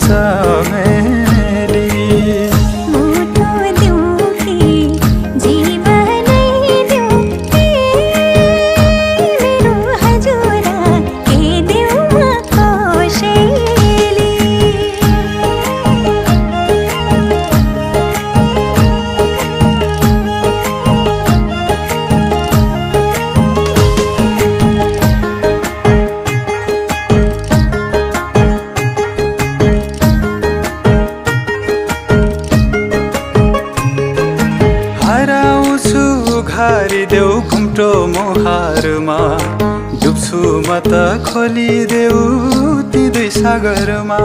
चमेली मुटु दिउँ कि जीवनै दिउँ मेरो हजुरा के दिउँ म कसैली घारिदेऊ घुम्टो मुहारमा डुब्छु म त खोलिदेऊ ती दुई सागरमा